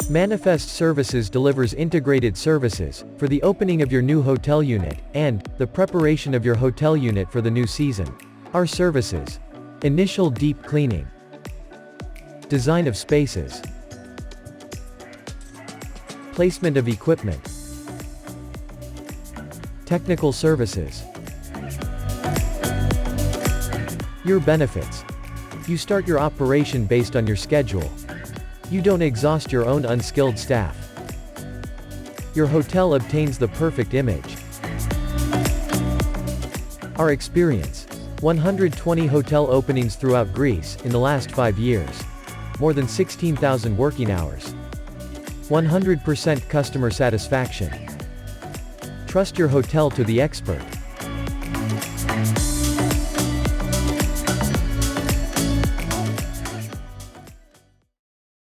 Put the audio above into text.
Manifest Services delivers integrated services for the opening of your new hotel unit and the preparation of your hotel unit for the new season. Our services: initial deep cleaning, design of spaces, placement of equipment, technical services. Your benefits: you start your operation based on your schedule. You don't exhaust your own unskilled staff. Your hotel obtains the perfect image. Our experience: 120 hotel openings throughout Greece in the last 5 years. More than 16,000 working hours. 100% customer satisfaction. Trust your hotel to the expert.